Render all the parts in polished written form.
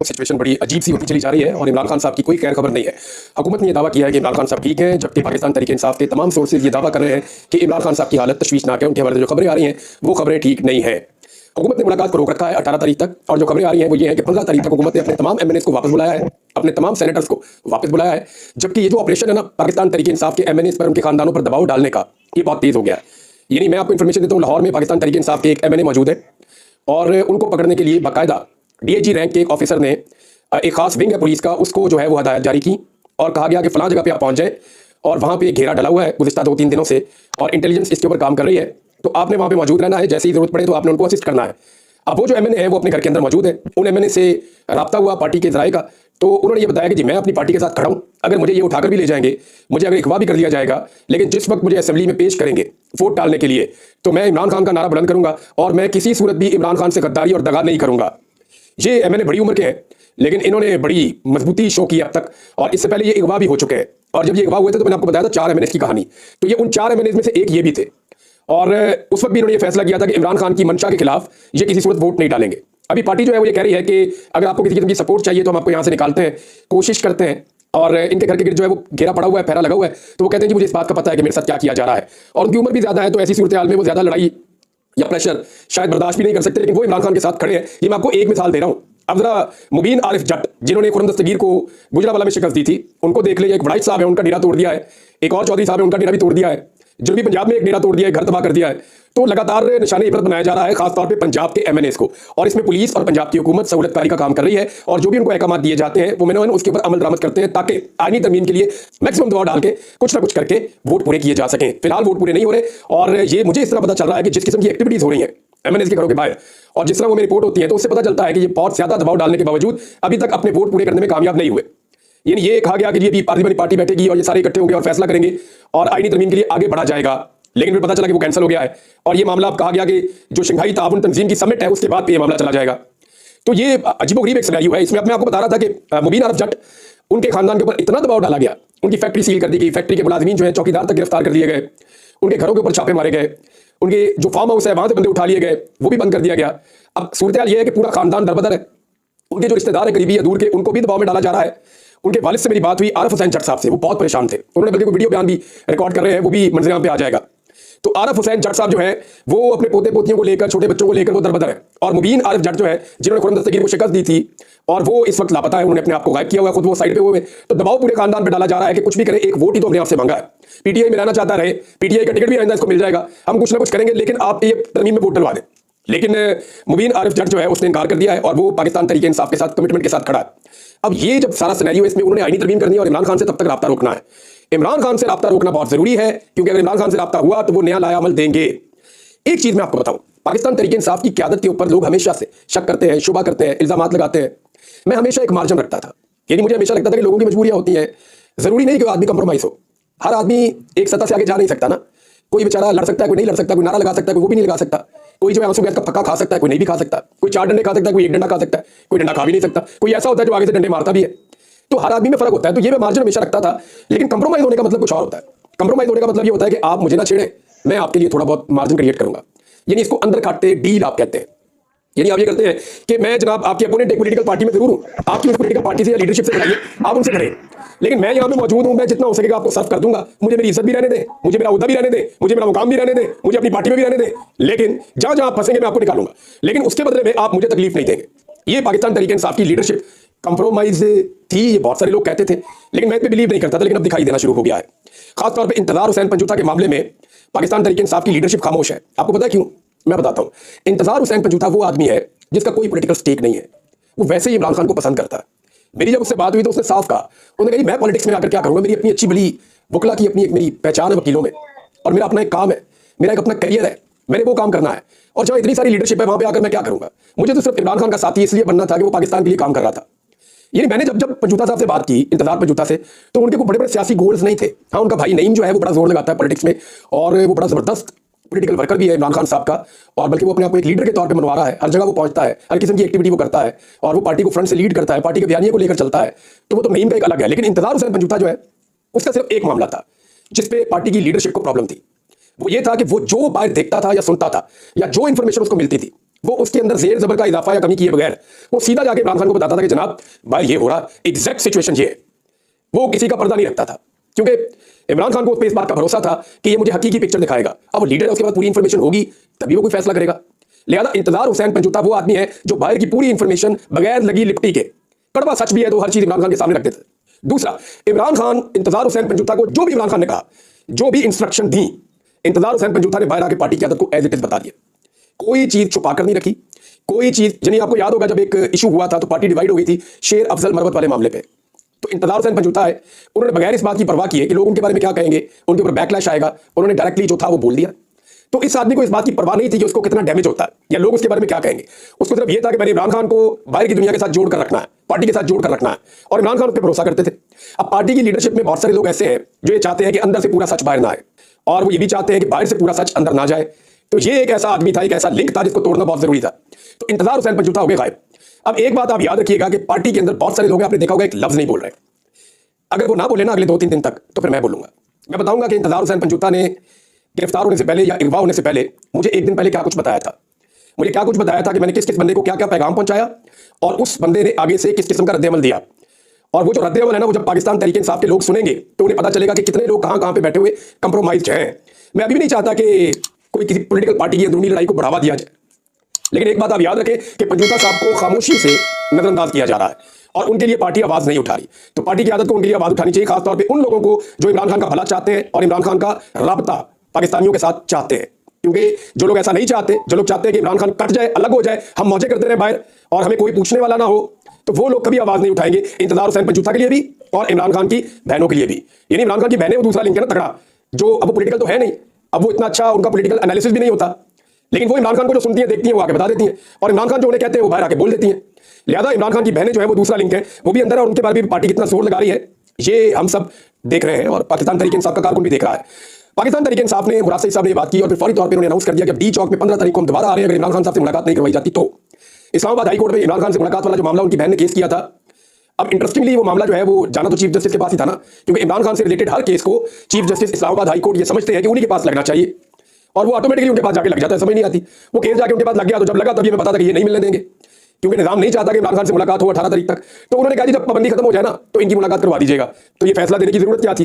Situation बड़ी अजीब सी होती चली जा रही है और इमरान खान साहब की कोई खैर खबर नहीं है। हुकूमत ने यह दावा किया है कि इमरान खान साहब ठीक हैं, जबकि पाकिस्तान तहरीक इंसाफ के तमाम सोर्सेज ये दावा कर रहे हैं कि इमरान खान साहब की हालत तशवीशनाक है। उनके हवाले से जो खबरें आ रही हैं वो खबरें ठीक नहीं है। हुकूमत ने मुलाकात को रोक रखा है 18 तारीख तक, और जो खबरें आ रही हैं वो ये है कि 15 तारीख तक हुकूमत ने अपने तमाम एमएनएस को वापस बुलाया है, अपने तमाम सेनेटर्स को वापस बुलाया है। जबकि ये जो ऑपरेशन है ना पाकिस्तान तहरीक इंसाफ के एमएनएस पर, उनके खानदानों पर दबाव डालने का, ये बहुत तेज हो गया है। यानी मैं आपको इन्फॉर्मेशन देता हूँ, लाहौर में पाकिस्तान तहरीक इंसाफ के एक एमएनए मौजूद है और उनको पकड़ने के लिए बाकायदा डीआईजी रैंक के एक ऑफिसर ने, एक खास विंग है पुलिस का, उसको जो है वो हदायत जारी की और कहा गया कि फलां जगह पे आप पहुंच जाएं और वहां पे घेरा डला हुआ है गुज़िश्ता 2-3 दिनों से और इंटेलिजेंस इसके ऊपर काम कर रही है, तो आपने वहां पे मौजूद रहना है। जैसे ही जरूरत पड़े तो आपने उनको असिस्ट करना है। अब वो जो एमएनए है वो अपने घर के अंदर मौजूद है। उन एमएनए से रब्ता हुआ पार्टी के जराए का, तो उन्होंने ये बताया कि जी मैं अपनी पार्टी के साथ खड़ा हूँ, अगर मुझे ये उठाकर भी ले जाएंगे, मुझे अगर अगवा भी कर दिया जाएगा, लेकिन जिस वक्त मुझे असेंबली में पेश करेंगे वोट डालने के लिए, तो मैं इमरान खान का नारा बुलंद करूंगा और मैं किसी सूरत भी इमरान खान से गद्दारी और दगा नहीं करूंगा। ये एमएनए बड़ी उम्र के हैं, लेकिन इन्होंने बड़ी मजबूती शो की अब तक, और इससे पहले ये अगवा भी हो चुके हैं। और जब ये अगवा हुए थे तो मैंने आपको बताया था 4 एमएनएस की कहानी, तो ये उन 4 एमएनएस में से एक ये भी थे। और उस वक्त भी इन्होंने ये फैसला किया था कि इमरान खान की मंशा के खिलाफ ये किसी सूरत वोट नहीं डालेंगे। अभी पार्टी जो है वो ये कह रही है कि अगर आपको किसी किस्म की सपोर्ट चाहिए तो हम आपको यहाँ से निकालते हैं, कोशिश करते हैं। और इनके घर के गिर्द जो है वो घेरा पड़ा हुआ है, पहरा लगा हुआ है, तो वो कहते हैं कि मुझे इस बात का पता है कि मेरे साथ क्या किया जा रहा है। और उनकी उम्र भी ज्यादा है, तो ऐसी सूरत हाल में वो ज्यादा लड़ाई या प्रेशर शायद बर्दाश्त भी नहीं कर सकते, लेकिन वो इमरान खान के साथ खड़े हैं। ये मैं आपको एक मिसाल दे रहा हूँ। अब जरा मुबीन आरिफ जट, जिन्होंने खुर्रम दस्तगीर को गुजरावाला में शिकस्त दी थी, उनको देख ले। एक वड़ाइच साहब है, उनका डेरा तोड़ दिया है। एक और चौधरी साहब है, उनका डेरा भी तोड़ दिया है। जुनूबी पंजाब में एक डेरा तोड़ दिया है, घर तबाह कर दिया है। तो लगातार निशाने इबरत बनाया जा रहा है, खासतौर पे पंजाब के एमएनएस को, और इसमें पुलिस और पंजाब की हुकूमत सहूलतकारी का काम कर रही है। और जो भी उनको अहकाम दिए जाते हैं वो मैंने उसके ऊपर अमल दरामद करते हैं, ताकि आईनी तरमीम के लिए मैक्सिमम दबाव डाल के कुछ ना कुछ करके वोट पूरे किए जा सकें। फिलहाल वोट पूरे नहीं हो रहे, और ये मुझे इस तरह पता चल रहा है कि जिस किस्म की एक्टिविटीज हो रही है एमएनएस के घरों के बाहर, और जिस तरह वो मेरी रिपोर्ट होती है, तो उससे पता चलता है कि ये बहुत ज्यादा दबाव डालने के बावजूद अभी तक अपने वोट पूरे करने में कामयाब नहीं हुए। यानी ये कहा गया कि ये भी पार्टी बैठेगी और ये सारे इकट्ठे होंगे और फैसला करेंगे और आईनी तरमीम के लिए आगे बढ़ा जाएगा, लेकिन फिर पता चला कि वो कैंसिल हो गया है। और ये मामला अब कहा गया कि जो शंघाई ताउन तंजीम की समिट है उसके बाद पे ये मामला चला जाएगा। तो ये अजीबोगरीब एक सिनेरियो है। इसमें मैं आपको बता रहा था कि मुबीन आरिफ जट, उनके खानदान के ऊपर इतना दबाव डाला गया, उनकी फैक्ट्री सील कर दी गई, फैक्ट्री के मुलाजमीन जो है चौकीदार तक गिरफ्तार कर दिए गए, उनके घरों के ऊपर छापे मारे गए, उनके जो फार्म हाउस है वहां से बंदे उठा लिए गए, वो भी बंद कर दिया गया। अब सूरत हाल ये है कि पूरा खानदान दरबदर है। उनके जो रिश्तेदार है करीबी या दूर के, उनको भी दबाव में डाला जा रहा है। उनके वालिद से मेरी बात हुई, आरिफ हुसैन जट साहब से, वो बहुत परेशान थे। उन्होंने बल्कि कोई वीडियो बयान भी रिकॉर्ड कर रहे हैं, वो भी मंजर पे आ जाएगा। तो आरिफ हुसैन जट साहब जो है वो अपने पोते पोतियों को लेकर, छोटे बच्चों को लेकर वो दरबदर है। और मुबीन आरिफ जट जो है, जिन्होंने खुर्रम दस्तगीर को शिकस्त दी थी, और वो इस वक्त लापता है, उन्होंने अपने आप को गायब किया हुआ है, खुद वो साइड पे हुए। तो दबाव पूरे खानदान पे डाला जा रहा है कि कुछ भी करे, एक वोट ही तो अपने आप से मांगा है। पीटीआई में रहना चाहता रहे, पीटीआई का टिकट भी आइंदा इसको मिल जाएगा, हम कुछ ना कुछ करेंगे, लेकिन आप ये तरमीम में वोट डलवा दें। लेकिन मुबीन आरिफ जट जो है उसने इनकार कर दिया है और वो पाकिस्तान तहरीक इंसाफ के साथ कमिटमेंट के साथ खड़ा है। अब ये जब सारा सिनेरियो, इसमें उन्होंने आईनी तरमीम करनी है और इमरान खान से तब तक राब्ता रोकना है। इमरान खान से राब्ता रोकना बहुत जरूरी है, क्योंकि अगर इमरान खान से राब्ता हुआ तो वो नया लाया अमल देंगे। एक चीज मैं आपको बताऊं, पाकिस्तान तहरीक इंसाफ की क्यादत के ऊपर लोग हमेशा से शक करते हैं, शुबा करते हैं, इल्जाम लगाते हैं। मैं हमेशा एक मार्जिन रखता था, यानी मुझे हमेशा लगता था कि लोगों की मजबूरियां होती हैं, जरूरी नहीं कि आदमी कंप्रोमाइज हो। हर आदमी एक सतह से आगे जा नहीं सकता ना। कोई बेचारा लड़ सकता है, कोई नहीं लड़ सकता, कोई नारा लगा सकता है, कोई वो भी नहीं लगा सकता, कोई जो है आंसू गैस का फक्का खा सकता है, कोई नहीं भी खा सकता, कोई 4 डंडे खा सकता है, कोई 1 डंडा खा सकता है, कोई डंडा खा भी नहीं सकता, कोई ऐसा होता है जो आगे से डंडे मारता भी है। तो हर आदमी में फर्क होता है। तो ये मैं मार्जिन हमेशा रखता था, लेकिन कंप्रोमाइज होने का मतलब कुछ और होता है। कंप्रोमाइज होने का मतलब ये होता है कि आप मुझे ना छेड़े, मैं आपके लिए थोड़ा बहुत मार्जिन क्रिएट करूंगा। यानी इसको अंदर काटते डील आप कहते हैं। यानी आप ये करते हैं कि मैं जनाब आपके अपोनेंट एक पॉलिटिकल पार्टी में जरूर हूं, आपकी उस पॉलिटिकल पार्टी से या लीडरशिप से लड़ाइए, आप उनसे लड़ें, लेकिन मैं यहाँ पे मौजूद हूं, मैं जितना हो सकेगा आपको सर्व कर दूंगा। मुझे मेरी इज्जत भी रहने दें, मुझे मेरा उहदा भी रहने दें, मुझे मेरा मुकाम भी रहने दें, मुझे अपनी पार्टी में भी रहने दें, लेकिन जहां जहां आप फंसेंगे मैं आपको निकालूंगा, लेकिन उसके बदले में आप मुझे तकलीफ नहीं देंगे। ये पाकिस्तान तहरीक इंसाफ की लीडरशिप कंप्रोमाइज थी, ये बहुत सारे लोग कहते थे, लेकिन मैं इस पर बिलीव नहीं करता था, लेकिन अब दिखाई देना शुरू हो गया है। खासतौर पर इंतजार हुसैन पंजूता के मामले में पाकिस्तान तहरीक इंसाफ की लीडरशिप खामोश है। आपको पता है क्यों? मैं बताता हूं। इंतजार हुसैन पंजूता वो आदमी है जिसका कोई पॉलिटिकल स्टेक नहीं है, वो वैसे ही इमरान खान को पसंद करता है। मेरी जब उससे बात हुई तो उसने साफ कहा, उन्होंने कहा मैं पॉलिटिक्स में आकर क्या करूंगा, मेरी अपनी अच्छी बड़ी वकला की अपनी एक मेरी पहचान है वकीलों में, और मेरा अपना एक काम है, मेरा एक अपना करियर है, मैंने वो काम करना है, और जहां इतनी सारी लीडरशिप है वहां पे आकर मैं क्या करूंगा। मुझे तो सिर्फ इमरान खान का साथी इसलिए बनना था कि वो पाकिस्तान के लिए काम कर रहा था। यानी मैंने जब पंजूता साहब से बात की, इंतजार पंजूता से, तो उनके को बड़े बड़े सियासी गोल्स नहीं थे। हाँ, उनका भाई नईम जो है वो बड़ा जोर लगाता है पॉलिटिक्स में, और वो बड़ा जबरदस्त पॉलिटिकल वर्कर भी है इमरान खान साहब का, और बल्कि वो अपने आप को एक लीडर के तौर पे मनवा रहा है। हर जगह वो पहुंचता है, हर किस्म की एक्टिविटी वो करता है, और वो पार्टी को फ्रंट से लीड करता है, पार्टी के बयानिए को लेकर चलता है। तो वो तो नईम का एक अलग है, लेकिन इंतजार हुसैन पंजूता जो है उसका सिर्फ एक मामला था जिसपे पार्टी की लीडरशिप को प्रॉब्लम थी। वो ये था कि वो जो बाहर देखता था या सुनता था, या जो इंफॉर्मेशन उसको मिलती थी, वो उसके अंदर जेर जबर का इजाफा या कमी किए बगैर वो सीधा जाके इमरान खान को बताता था कि जनाब भाई ये हो रहा, एग्जैक्ट सिचुएशन ये है। वो किसी का पर्दा नहीं रखता था, क्योंकि इमरान खान को उस पर इस बात का भरोसा था कि ये मुझे हकीकी पिक्चर दिखाएगा। अब वो लीडर है, उसके बाद पूरी इंफॉर्मेशन होगी तभी वो कोई फैसला करेगा। लिहाजा इंतजार हुसैन पंजुता वो आदमी है जो बाहर की पूरी इंफॉर्मेशन बगैर लगी लिपटी के, कड़वा सच भी है तो हर चीज इमरान खान के सामने रख देते। दूसरा, इमरान खान इंतजार हुसैन पंजुता को जो भी इमरान खान ने कहा, जो भी इंस्ट्रक्शन दी, इंतजार हुसैन पंजुता ने बाहर आके पार्टी की आदत को एज इट इज बता दिया। कोई चीज छुपा कर नहीं रखी, कोई चीज, यानी आपको याद होगा जब एक इशू हुआ था तो पार्टी डिवाइड हो गई थी शेर अफजल मरवत वाले मामले पे, तो इंतजार हुसैन पंजुता है, उन्होंने बगैर इस बात की परवाह किए कि लोग उनके बारे में क्या कहेंगे, उनके ऊपर बैकलैश आएगा, उन्होंने डायरेक्टली जो था वो बोल दिया। तो इस आदमी को इस बात की परवाह नहीं थी कि उसको कितना डैमेज होता है या लोग उसके बारे में क्या कहेंगे। उसको सिर्फ ये था कि मैंने इमरान खान को बाहर की दुनिया के साथ जोड़ कर रखना है, पार्टी के साथ जोड़ कर रखना है, और इमरान खान उस पर भरोसा करते थे। अब पार्टी की लीडरशिप में बहुत सारे लोग ऐसे हैं जो ये चाहते हैं कि अंदर से पूरा सच बाहर ना आए, और वो ये भी चाहते हैं कि बाहर से पूरा सच अंदर ना जाए। तो ये एक ऐसा आदमी था, एक ऐसा लिंक था जिसको तोड़ना बहुत जरूरी था। तो इंतजार हुसैन पंजुता हो गए गायब। अब एक बात आप याद रखिएगा कि पार्टी के अंदर बहुत सारे लोग हैं, आपने देखा होगा एक लफ्ज नहीं बोल रहे। अगर वो ना बोले ना अगले 2-3 दिन तक, तो फिर मैं बोलूंगा। मैं बताऊंगा कि इंतजार हुसैन पंजुता ने गिरफ्तार होने से पहले या अगवा होने से पहले मुझे एक दिन पहले क्या कुछ बताया था। मुझे क्या कुछ बताया था कि मैंने किस किस बंदे को क्या क्या पैगाम पहुंचाया और उस बंदे ने आगे से किस किस्म का रद्द-ए-अमल दिया। और वो जो रद्द-ए-अमल है ना, वो जब पाकिस्तान तहरीक इंसाफ के लोग सुनेंगे तो उन्हें पता चलेगा कि कितने लोग कहां कहां पे बैठे हुए कंप्रोमाइज हैं। मैं अभी भी नहीं चाहता कि कोई किसी पॉलिटिकल पार्टी की अंदरूनी लड़ाई को बढ़ावा दिया जाए, लेकिन एक बात आप याद रखें कि पंजुता साहब को खामोशी से नजरअंदाज किया जा रहा है और उनके लिए पार्टी आवाज नहीं उठा रही। तो पार्टी की आदत को उनके लिए आवाज उठानी चाहिए, खासतौर पे उन लोगों को जो इमरान खान का भला चाहते हैं और इमरान खान का राबता पाकिस्तानियों के साथ चाहते हैं। क्योंकि जो लोग ऐसा नहीं चाहते, जो लोग चाहते हैं कि इमरान खान कट जाए, अलग हो जाए, हम मौजे करते रहे बाहर और हमें कोई पूछने वाला ना हो, तो वो लोग कभी आवाज नहीं उठाएंगे। इंतजार हुसैन पंजुता के लिए भी और इमरान खान की बहनों के लिए भी। यानी इमरान खान की बहनें वो दूसरा लिंक है ना तगड़ा, जो अब पॉलिटिकल तो है नहीं, अब वो इतना अच्छा उनका पॉलिटिकल एनालिसिस भी नहीं होता, लेकिन वो इमरान खान को जो सुनती हैं देखती हैं वो आके बता देती हैं, और इमरान खान जो उन्हें कहते हैं वो बाहर आके बोल देती हैं। लिहाजा इमरान खान की बहनें जो है वो दूसरा लिंक है, वो भी अंदर है और उनके बारे में पार्टी कितना जोर लगा रही है ये हम सब देख रहे हैं और पाकिस्तान तहरीक इंसाफ का कारकुन भी देख रहा है। पाकिस्तान तहरीक इंसाफ ने, मुराद सईद साहब ने बात की और फिर फौरी तौर पर उन्होंने अनाउंस कर दिया कि डी चौक में 15 तारीख को हम दोबारा आ रहे हैं। अगर इमरान खान साहब से मुलाकात नहीं करवाई जाती तो इस्लामाबाद हाई कोर्ट में इमरान खान से मुलाकात वाला जो मामला उनकी बहन ने केस किया था। अब इंटरेस्टिंगली वो मामला जो है वो जाना तो चीफ जस्टिस के पास ही था ना, क्योंकि इमरान खान से रिलेटेड हर केस को chief justice Islamabad high court ये समझते हैं कि उन्हीं के पास लगना चाहिए, और वो ऑटोमेटिकली उनके पास जाके लग जाता है। समझ नहीं आती, वो केस जाके उनके पास लग गया, तो जब लगा तभी हमें पता था कि ये नहीं मिलने देंगे, क्योंकि निजाम नहीं चाहता कि इमरान खान से मुलाकात हो 18 तारीख तक। तो उन्होंने कहा जब पाबंदी खत्म हो जाए ना तो इनकी मुलाकात करवा दीजिएगा। तो ये फैसला देने की जरूरत क्या थी?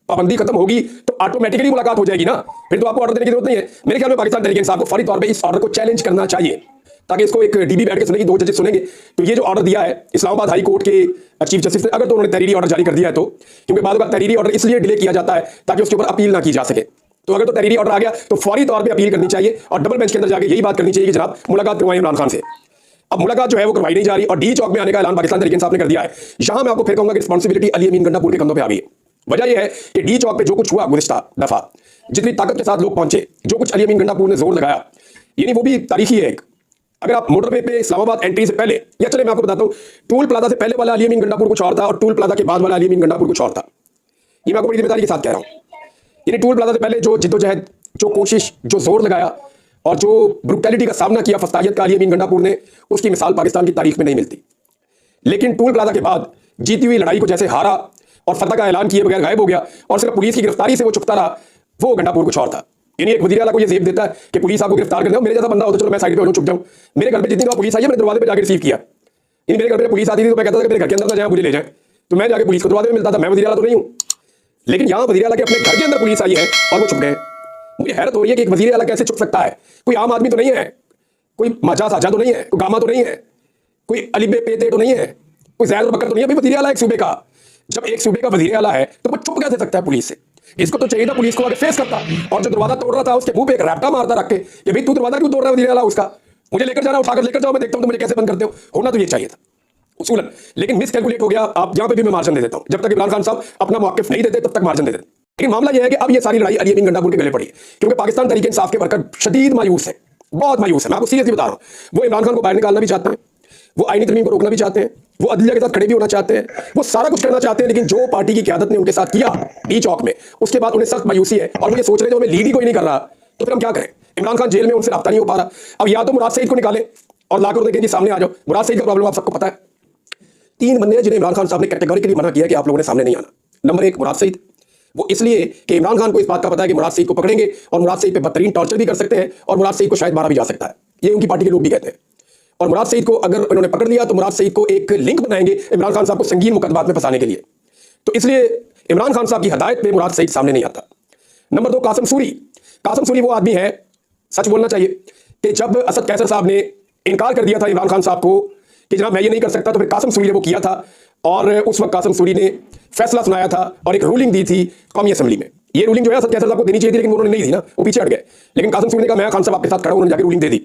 पाबंदी खत्म होगी तो ऑटोमेटिकली मुलाकात हो जाएगी ना, फिर तो आपको ऑर्डर देने की जरूरत नहीं है। मेरे ख्याल में पाकिस्तान तहरीक इंसाफ को फौरी तौर पर इस ऑर्डर को चैलेंज करना चाहिए, ताकि इसको एक डीबी बैठ के सुनेगी, 2 जजेस सुनेंगे। तो ये जो ऑर्डर दिया है इस्लामाबाद हाई कोर्ट के चीफ जस्टिस ने, अगर तो उन्होंने तहरीरी ऑर्डर जारी कर दिया है तो, क्योंकि बाद में तहरीरी ऑर्डर इसलिए डिले किया जाता है ताकि उसके ऊपर अपील ना की जा सके। तो अगर तो तहरीरी ऑर्डर आ गया तो फौरी तौर पे अपील करनी चाहिए और डबल बेंच के अंदर जाके यही बात करनी चाहिए कि जनाब मुलाकात करवाएं इमरान खान से। अब मुलाकात जो है वो करवाई नहीं जा रही और डी चौक में आने का ऐलान पाकिस्तान तहरीक इंसाफ ने कर दिया है। यहां मैं आपको फिर कहूंगा कि रिस्पांसिबिलिटी अली अमीन गंडापुर के कंधों पे आ गई है। वजह यह है कि डी चौक पे जो कुछ हुआ गुज़िश्ता दफा, जितनी ताकत के साथ लोग पहुंचे, जो कुछ अली अमीन गंडापुर ने जोर लगाया, यानी वो भी तारीखी है। एक अगर आप मोटरवे पे इस्लामाबाद एंट्री से पहले, या चले मैं आपको बताता हूं, टूल प्लाजा से पहले वाला अली अमीन गंडापुर कुछ और था और टूल प्लाजा के बाद वाला अली अमीन गंडापुर कुछ और था। ये मैं आपको बड़ी जिम्मेदारी के साथ कह रहा हूं। यानी टूल प्लाजा से पहले जो जिद्दोजहद, जो कोशिश, जो जोर लगाया और जो ब्रुटैलिटी का सामना किया फस्तायत का अली अमीन गंडापुर ने, उसकी मिसाल पाकिस्तान की तारीख में नहीं मिलती। लेकिन टूल प्लाजा के बाद जीती हुई लड़ाई को जैसे हारा और फतह का ऐलान किए बगैर गायब हो गया और सिर्फ पुलिस की गिरफ्तारी से वो चुकता रहा, वो गंडापुर कुछ और था। यानी एक वज़ीर आला को ये जेब देता है कि पुलिस आपको गिरफ्तार कर दे, मेरे जैसा बंदा हो तो चलो मैं साइड पे हो, चुप जाऊं। मेरे घर पे जितनी बार पुलिस आई है, मैंने दरवाजे पे जाकर रिसीव किया। इन मेरे घर पे पुलिस आती थी तो मैं कहता था कि मेरे घर के अंदर ना जाए, मुझे ले जाए, तो मैं जाके पुलिस को दरवाजे में मिलता था। मैं वज़ीर आला तो नहीं हूं, लेकिन यहां वज़ीर आला के अपने घर के अंदर पुलिस आई है और वो छुप गए। मुझे हैरत हो रही है कि एक वज़ीर आला कैसे छुप सकता है। कोई आम आदमी तो नहीं है, कोई माजा साजा तो नहीं है, कोई गामा तो नहीं है, कोई अलीबे पेते तो नहीं है, कोई जैद और बकर तो नहीं है। भाई वज़ीर आला एक सूबे का, जब एक सूबे का वज़ीर आला है तो वो छुप कैसे सकता है पुलिस से? इसको तो चाहिए था पुलिस को आगे फेस करता, और जो दरवाजा तोड़ रहा था उसके मुंह पे एक रैपटा मारता रख के कि भाई तू दरवाजा क्यों तोड़ रहा है वज़ीर आला, उसका मुझे लेकर जाना, उठाकर लेकर जाओ, मैं देखता हूं तो मुझे कैसे बंद करते हो। होना तो ये चाहिए था उसूलन, लेकिन मिस कैलकुलेट हो गया। आप यहां पे भी मैं मार्जिन दे देता हूं, जब तक इमरान खान साहब अपना मौक़िफ़ नहीं देते तब तक मार्जिन दे देते। लेकिन मामला यह है कि अब ये सारी लड़ाई अली अमीन गंडापुर के गले पड़ी है, क्योंकि पाकिस्तान तहरीक इंसाफ के वर्कर शदीद मायूस है, बहुत मायूस है। मैं आपको सीरियसली बता रहा हूं, वो इमरान खान को बाहर निकालना भी चाहते हैं, वो आईनी तरमीम को रोकना भी चाहते हैं, वो अदलिया के साथ खड़े भी होना चाहते हैं, वो सारा कुछ करना चाहते हैं। लेकिन जो पार्टी की क़यादत ने उनके साथ किया डी चौक में, उसके बाद उन्हें सख्त मायूसी है और मुझे सोच रहे जो हमें लीड ही कोई नहीं कर रहा, तो फिर हम क्या करें? इमरान खान जेल में, उनसे रब्ता नहीं हो पा रहा। अब या तो मुराद सईद को निकालें और लाकर देखें कि सामने आ जाओ। मुराद सईद का प्रॉब्लम आप सबको पता है। 3 बंदे हैं जिन्हें इमरान खान साहब ने कैटेगोरिकली मना किया कि आप लोगों ने सामने नहीं आना। नंबर 1 मुराद सईद, वो इसलिए कि इमरान खान को इस बात का पता है कि मुराद सईद को पकड़ेंगे और मुराद सईद पे बदतरीन टॉर्चर भी कर सकते हैं और मुराद सईद को शायद मारा भी जा सकता है। ये उनकी पार्टी के लोग भी कहते हैं। और मुराद सईद को अगर इन्होंने पकड़ लिया तो मुराद सईद को एक लिंक बनाएंगे इमरान खान साहब को संगीन मुकदमात में फंसाने के लिए। तो इसलिए इमरान खान साहब की हदायत पे मुराद सईद सामने नहीं आता। नंबर 2, कासिम सूरी वो आदमी है, सच बोलना चाहिए, कि जब असद कैसर साहब ने इनकार कर दिया था इमरान खान साहब को कि जनाब मैं ये नहीं कर सकता, तो फिर कासिम सूरी ने वो किया था और उस वक्त कासिम सूरी ने फैसला सुनाया था और एक रूलिंग दी थी कौमी असेंबली में। ये रूलिंग जो है असद कैसर साहब को देनी चाहिए थी, लेकिन उन्होंने नहीं दी ना, वो पीछे हट गए। लेकिन कासिम सूरी ने कहा मैं खान साहब आपके साथ खड़ा हूं, उन्होंने जाकर रूलिंग दे दी।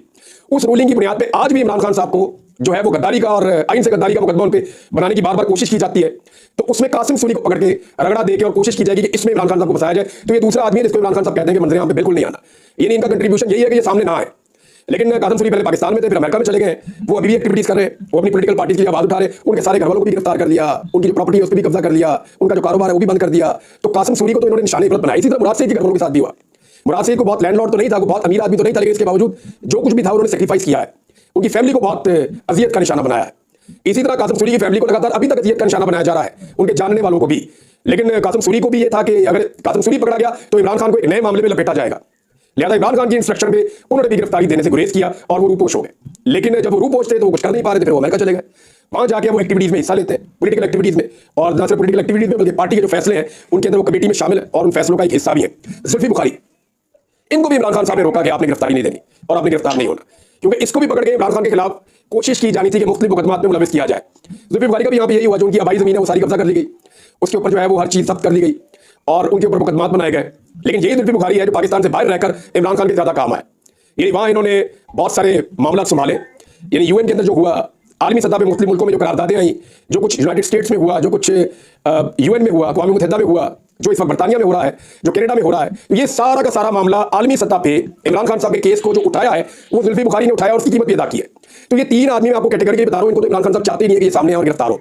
उस रूलिंग की बुनियाद पे आज भी इमरान खान साहब को जो है वो गद्दारी का और आइन से गद्दारी का मुकदमा उन पे बनाने की बार बार कोशिश की जाती है। तो उसमें कासिम सूरी को पकड़ के रगड़ा देके और कोशिश की जाएगी कि इसमें इमरान खान साहब को फंसाया जाए। तो ये दूसरा आदमी है जिसको इमरान खान साहब कहते हैं कि मंजर आम पे बिल्कुल नहीं आना। ये इनका कंट्रीब्यूशन यही है कि ये सामने ना आए। लेकिन कासिम सूरी पहले पाकिस्तान में थे, फिर अमेरिका में चले गए, वो अभी भी एक्टिविटीज कर रहे हैं, वो अपनी पॉलिटिकल पार्टी की आवाज उठा रहे हैं। उनके सारे घर वालों को भी गिरफ्तार कर लिया, उनकी जो प्रॉपर्टी है उस पर भी कब्जा कर लिया, उनका जो कारोबार है वो भी बंद कर दिया। तो कासिम सूरी को तो इन्होंने निशाने पर बनाई। इसी तरह मुराद सईद के घर वालों के साथ भी हुआ। मुराद सईद को बहुत लैंडलॉर्ड तो नहीं था, वो बहुत अमीर आदमी तो नहीं था, लेकिन इसके बावजूद जो कुछ भी था उन्होंने सेक्रीफाइस किया है, उनकी फैमिली को बहुत अजियत का निशाना बनाया है। इसी तरह कासिम सूरी की फैमिली को लगातार अभी तक अजियत का निशाना बनाया जा रहा है, उनके जानने वालों को भी। लेकिन कासिम सूरी को भी ये था कि अगर कासिम सूरी पकड़ा गया तो इमरान खान को एक नए मामले में लपेटा जाएगा। लिहाजा इमरान खान की इंस्ट्रक्शन पे उन्होंने भी गिरफ्तारी देने से गुरेज किया और वो रूपोश हो गए। लेकिन जब वो रूपोश थे तो वो कुछ कर नहीं पा रहे थे, फिर वो अमेरिका चले गए। वहां जाके वो एक्टिविटीज में हिस्सा लेते हैं, पॉलिटिकल एक्टिविटीज में, और न सिर्फ पॉलिटिकल एक्टिविटीज में बल्कि पार्टी के जो फैसले हैं उनके अंदर वो कमेटी में शामिल है और उन फैसलों का एक हिस्सा भी है। जुल्फी बुखारी, इनको भी इमरान खान साहब ने रोका कि आपने गिरफ्तारी नहीं देनी और आपने गिरफ्तार नहीं होना, क्योंकि इसको भी पकड़ के इमरान खान के खिलाफ कोशिश की जानी थी कि मुख्तलिफ मुकदमात में मुलविस किया जाए। जुल्फी बुखारी का भी यहाँ पे यही हुआ, जो उनकी आबाई जमीन है वो सारी कब्जा कर ली गई, उसके ऊपर जो है वो हर चीज जब्त कर ली गई और उनके ऊपर मुकदमात बनाए गए। लेकिन यही जुल्फी बुखारी है जो पाकिस्तान से बाहर रहकर इमरान खान के ज्यादा काम आए। यानी वहां इन्होंने बहुत सारे मामला संभाले, यानी यूएन के अंदर जो हुआ, आलमी सतह पे मुस्लिम मुल्कों में जो करारदादें आई, जो कुछ यूनाइटेड स्टेट्स में हुआ, जो कुछ यूएन में हुआ, अक़वाम मुत्तहिदा में हुआ, जो इस वक्त बरतानिया में हो रहा है, जो कनाडा में हो रहा है, तो ये सारा का सारा मामला आलमी सतह पे इमरान खान साहब के केस को जो उठाया है वो जुल्फी बुखारी ने उठाया और उसकी कीमत भी अदा की है। तो ये 3 आदमी मैं आपको कैटेगरी बता रहा हूं, इनको तो इमरान खान साहब चाहते ही नहीं है कि ये सामने और गिरफ्तार हो।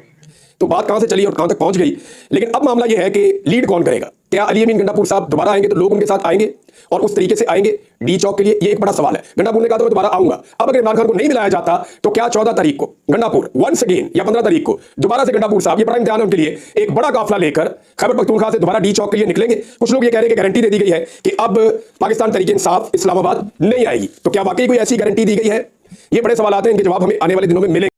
तो बात कहां से चली और कहां तक पहुंच गई। लेकिन अब मामला यह है कि लीड कौन करेगा। क्या अली अमीन गंडापुर साहब दोबारा आएंगे तो लोग उनके साथ आएंगे और उस तरीके से आएंगे डी चौक के लिए, ये एक बड़ा सवाल है। गंडापुर ने कहा तो मैं दोबारा आऊंगा। अब अगर इमरान खान को नहीं मिलाया जाता तो क्या 14 तारीख को गंडापुर वंस अगेन या 15 तारीख को दोबारा से गंडापुर साहब, ये बड़ा इम्तिहान है उनके लिए, एक बड़ा काफिला लेकर खैबर पख्तूनख्वा से दोबारा डी चौक के लिए निकलेंगे। कुछ लोग ये कह रहे हैं कि गारंटी दे दी गई है कि अब पाकिस्तान तहरीक इंसाफ इस्लामाबाद नहीं आएगी। तो क्या वाकई कोई ऐसी गारंटी दी गई है? ये बड़े सवाल आते हैं, इनके जवाब हमें आने वाले दिनों में मिलेंगे।